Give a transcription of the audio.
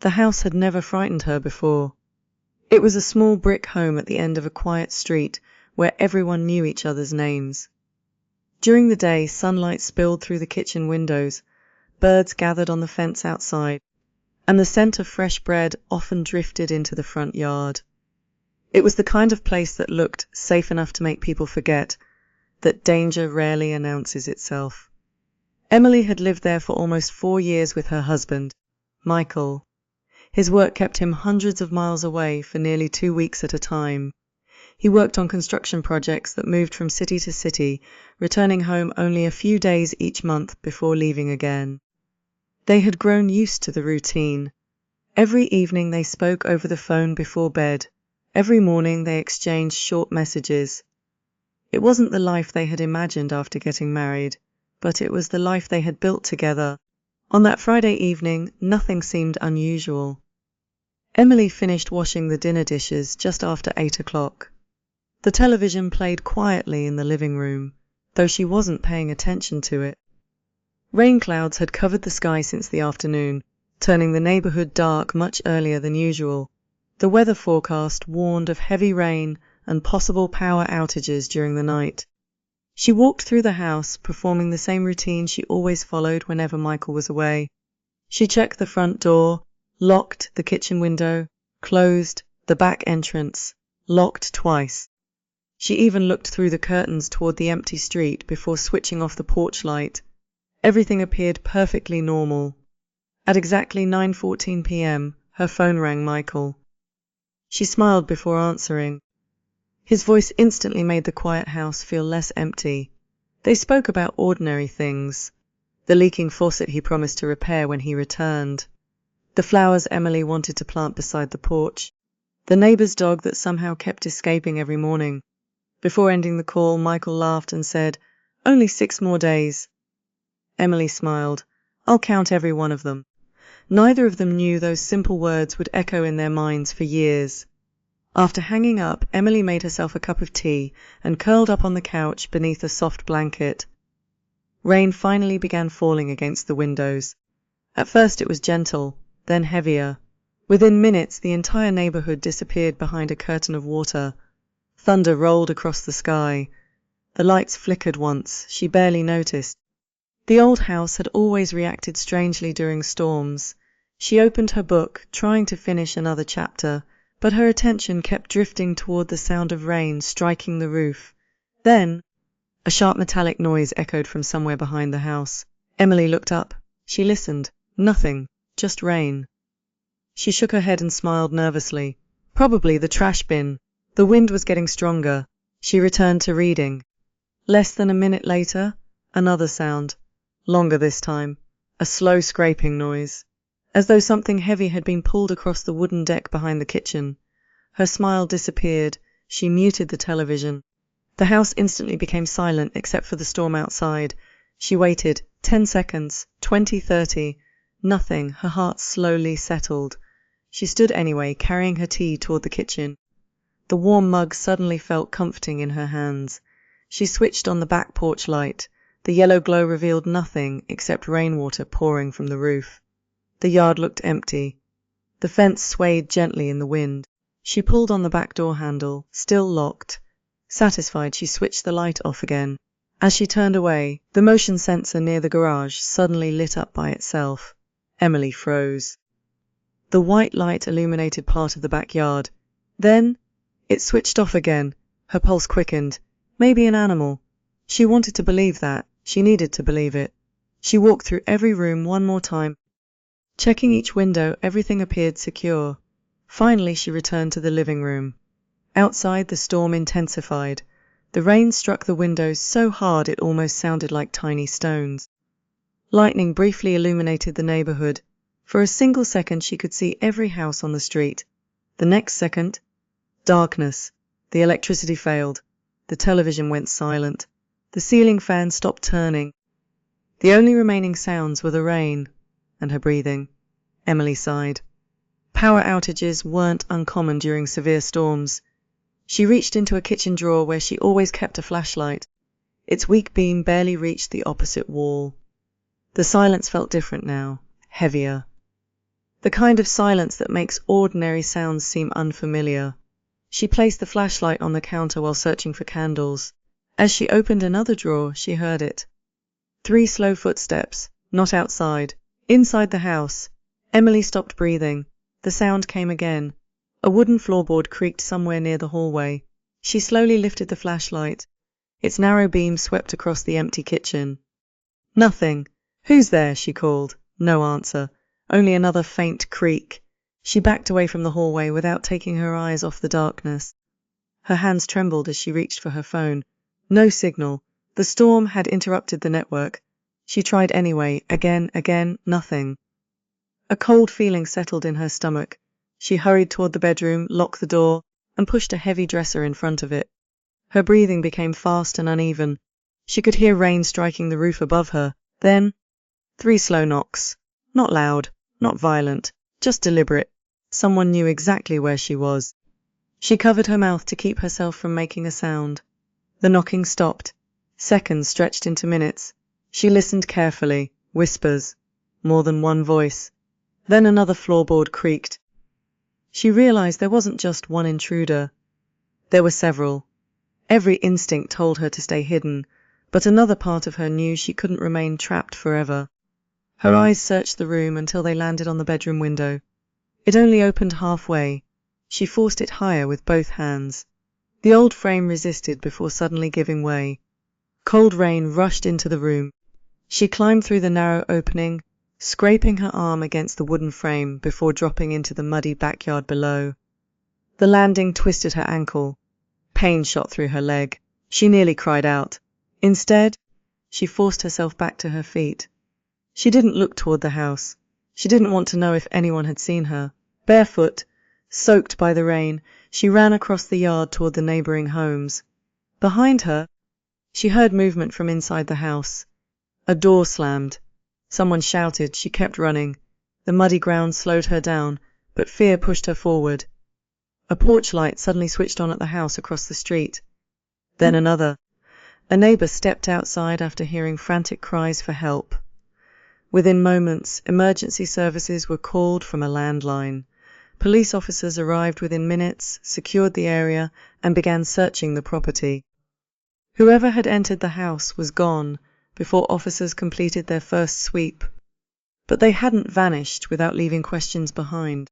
The house had never frightened her before. It was a small brick home at the end of a quiet street where everyone knew each other's names. During the day, sunlight spilled through the kitchen windows, birds gathered on the fence outside, and the scent of fresh bread often drifted into the front yard. It was the kind of place that looked safe enough to make people forget that danger rarely announces itself. Emily had lived there for almost 4 years with her husband, Michael. His work kept him hundreds of miles away for nearly 2 weeks at a time. He worked on construction projects that moved from city to city, returning home only a few days each month before leaving again. They had grown used to the routine. Every evening they spoke over the phone before bed. Every morning they exchanged short messages. It wasn't the life they had imagined after getting married, but it was the life they had built together. On that Friday evening, nothing seemed unusual. Emily finished washing the dinner dishes just after 8 o'clock. The television played quietly in the living room, though she wasn't paying attention to it. Rain clouds had covered the sky since the afternoon, turning the neighborhood dark much earlier than usual. The weather forecast warned of heavy rain and possible power outages during the night. She walked through the house, performing the same routine she always followed whenever Michael was away. She checked the front door, locked the kitchen window, closed the back entrance, locked twice. She even looked through the curtains toward the empty street before switching off the porch light. Everything appeared perfectly normal. At exactly 9:14 p.m., her phone rang Michael. She smiled before answering. His voice instantly made the quiet house feel less empty. They spoke about ordinary things. The leaking faucet he promised to repair when he returned. The flowers Emily wanted to plant beside the porch. The neighbor's dog that somehow kept escaping every morning. Before ending the call, Michael laughed and said, "Only 6 more days." Emily smiled. "I'll count every one of them." Neither of them knew those simple words would echo in their minds for years. After hanging up, Emily made herself a cup of tea and curled up on the couch beneath a soft blanket. Rain finally began falling against the windows. At first it was gentle, then heavier. Within minutes, the entire neighborhood disappeared behind a curtain of water. Thunder rolled across the sky. The lights flickered once, she barely noticed. The old house had always reacted strangely during storms. She opened her book, trying to finish another chapter, but her attention kept drifting toward the sound of rain striking the roof. Then, a sharp metallic noise echoed from somewhere behind the house. Emily looked up. She listened. Nothing, just rain. She shook her head and smiled nervously. Probably the trash bin. The wind was getting stronger. She returned to reading. Less than a minute later, another sound. Longer this time. A slow scraping noise. As though something heavy had been pulled across the wooden deck behind the kitchen. Her smile disappeared. She muted the television. The house instantly became silent except for the storm outside. She waited. 10 seconds. 20, 30. Nothing. Her heart slowly settled. She stood anyway, carrying her tea toward the kitchen. The warm mug suddenly felt comforting in her hands. She switched on the back porch light. The yellow glow revealed nothing except rainwater pouring from the roof. The yard looked empty. The fence swayed gently in the wind. She pulled on the back door handle, still locked. Satisfied, she switched the light off again. As she turned away, the motion sensor near the garage suddenly lit up by itself. Emily froze. The white light illuminated part of the backyard. Then, it switched off again. Her pulse quickened. Maybe an animal. She wanted to believe that. She needed to believe it. She walked through every room one more time. Checking each window, everything appeared secure. Finally, she returned to the living room. Outside, the storm intensified. The rain struck the windows so hard it almost sounded like tiny stones. Lightning briefly illuminated the neighborhood. For a single second, she could see every house on the street. The next second, darkness. The electricity failed. The television went silent. The ceiling fan stopped turning. The only remaining sounds were the rain and her breathing. Emily sighed. Power outages weren't uncommon during severe storms. She reached into a kitchen drawer where she always kept a flashlight. Its weak beam barely reached the opposite wall. The silence felt different now, heavier. the kind of silence that makes ordinary sounds seem unfamiliar. She placed the flashlight on the counter while searching for candles. As she opened another drawer, she heard it. 3 slow footsteps, not outside, inside the house. Emily stopped breathing. The sound came again. A wooden floorboard creaked somewhere near the hallway. She slowly lifted the flashlight. Its narrow beam swept across the empty kitchen. Nothing. Who's there? She called. No answer. Only another faint creak. She backed away from the hallway without taking her eyes off the darkness. Her hands trembled as she reached for her phone. No signal. The storm had interrupted the network. She tried anyway, again, nothing. A cold feeling settled in her stomach. She hurried toward the bedroom, locked the door, and pushed a heavy dresser in front of it. Her breathing became fast and uneven. She could hear rain striking the roof above her. Then, 3 slow knocks. Not loud, not violent, just deliberate. Someone knew exactly where she was. She covered her mouth to keep herself from making a sound. The knocking stopped. Seconds stretched into minutes. She listened carefully. Whispers. More than one voice. Then another floorboard creaked. She realized there wasn't just one intruder. There were several. Every instinct told her to stay hidden, but another part of her knew she couldn't remain trapped forever. Her eyes searched the room until they landed on the bedroom window. It only opened halfway. She forced it higher with both hands. The old frame resisted before suddenly giving way. Cold rain rushed into the room. She climbed through the narrow opening, scraping her arm against the wooden frame before dropping into the muddy backyard below. The landing twisted her ankle. Pain shot through her leg. She nearly cried out. Instead, she forced herself back to her feet. She didn't look toward the house. She didn't want to know if anyone had seen her. Barefoot, soaked by the rain, she ran across the yard toward the neighboring homes. Behind her, she heard movement from inside the house. A door slammed. Someone shouted. She kept running. The muddy ground slowed her down, but fear pushed her forward. A porch light suddenly switched on at the house across the street. Then another. A neighbor stepped outside after hearing frantic cries for help. Within moments, emergency services were called from a landline. Police officers arrived within minutes, secured the area, and began searching the property. Whoever had entered the house was gone before officers completed their first sweep. But they hadn't vanished without leaving questions behind.